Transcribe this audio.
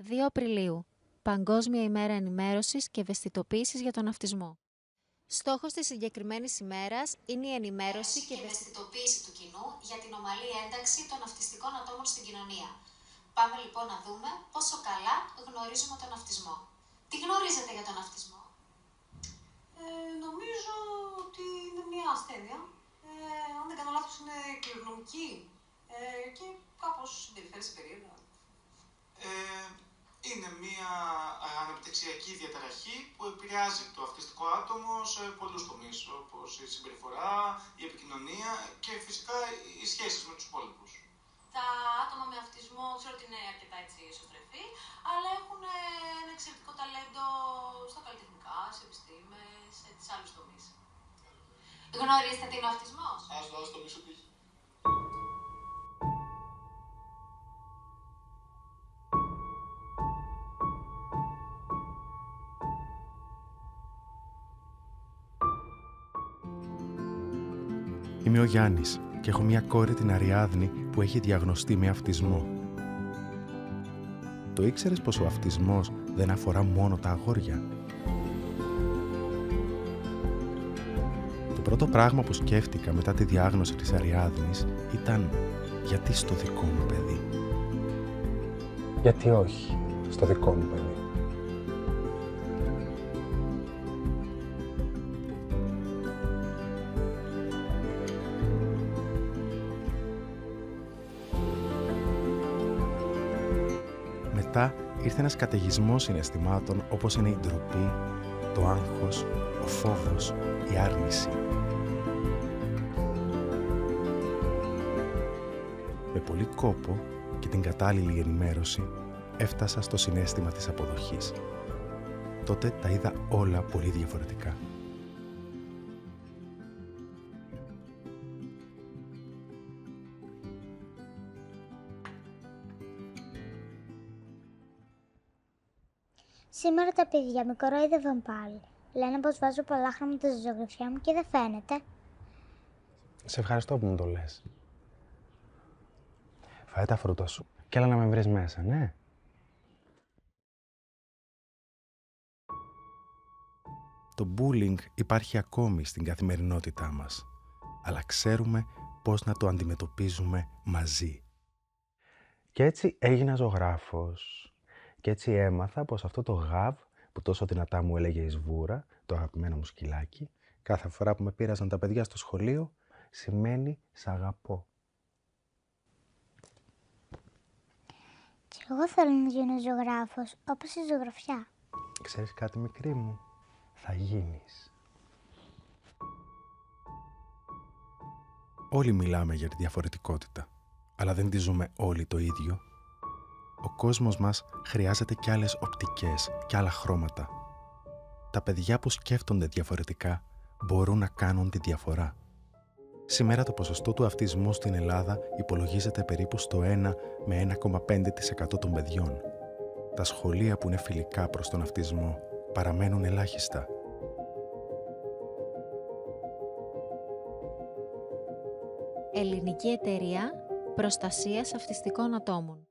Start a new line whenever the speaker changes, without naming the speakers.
2 Απριλίου. Παγκόσμια ημέρα ενημέρωσης και ευαισθητοποίησης για τον αυτισμό. Στόχος της συγκεκριμένης ημέρας είναι η ενημέρωση και ευαισθητοποίηση του κοινού για την ομαλή ένταξη των αυτιστικών ατόμων στην κοινωνία. Πάμε λοιπόν να δούμε πόσο καλά γνωρίζουμε τον αυτισμό. Τι γνωρίζετε για τον αυτισμό?
Νομίζω ότι είναι μια ασθένεια. Αν δεν κάνω λάθος, είναι κληρονομική και κάπως συμπεριφέρει σε περίεργα.
Είναι μια αναπτυξιακή διαταραχή που επηρεάζει το αυτιστικό άτομο σε πολλούς τομείς, όπως η συμπεριφορά, η επικοινωνία και φυσικά οι σχέσεις με τους υπόλοιπους.
Τα άτομα με αυτισμό ξέρω ότι είναι αρκετά εσωστρεφή, αλλά έχουν ένα εξαιρετικό ταλέντο στα καλλιτεχνικά, σε επιστήμες, σε άλλους τομείς.
Γνωρίζετε τι είναι ο αυτισμός?
Ας το μισό τύχη.
Είμαι ο Γιάννης και έχω μια κόρη, την Αριάδνη, που έχει διαγνωστεί με αυτισμό. Το ήξερες πως ο αυτισμός δεν αφορά μόνο τα αγόρια? Το πρώτο πράγμα που σκέφτηκα μετά τη διάγνωση της Αριάδνης ήταν γιατί στο δικό μου παιδί. Γιατί όχι στο δικό μου παιδί. Μετά ήρθε ένας καταιγισμός συναισθημάτων όπως είναι η ντροπή, το άγχος, ο φόβος, η άρνηση. Με πολύ κόπο και την κατάλληλη ενημέρωση έφτασα στο συναίσθημα της αποδοχής. Τότε τα είδα όλα πολύ διαφορετικά.
Σήμερα τα παιδιά με κορόιδευαν πάλι. Λένε πως βάζω πολλά χρώματα στη ζωγραφιά μου και δεν φαίνεται.
Σε ευχαριστώ που μου το λες. Φάε τα φρούτα σου και έλα να με βρεις μέσα, ναι. Το bullying υπάρχει ακόμη στην καθημερινότητά μας, αλλά ξέρουμε πώς να το αντιμετωπίζουμε μαζί. Και έτσι έγινα ζωγράφος. Και έτσι έμαθα πως αυτό το γαβ που τόσο δυνατά μου έλεγε η Σβούρα, το αγαπημένο μου σκυλάκι, κάθε φορά που με πείραζαν τα παιδιά στο σχολείο, σημαίνει «σ' αγαπώ».
Και εγώ θέλω να γίνω ζωγράφος, όπως η ζωγραφιά.
Ξέρεις κάτι, μικρή μου? Θα γίνεις. Όλοι μιλάμε για τη διαφορετικότητα, αλλά δεν τη ζούμε όλοι το ίδιο. Ο κόσμος μας χρειάζεται κι άλλες οπτικές, κι άλλα χρώματα. Τα παιδιά που σκέφτονται διαφορετικά μπορούν να κάνουν τη διαφορά. Σήμερα το ποσοστό του αυτισμού στην Ελλάδα υπολογίζεται περίπου στο 1 με 1,5% των παιδιών. Τα σχολεία που είναι φιλικά προς τον αυτισμό παραμένουν ελάχιστα.
Ελληνική Εταιρεία Προστασίας Αυτιστικών Ατόμων.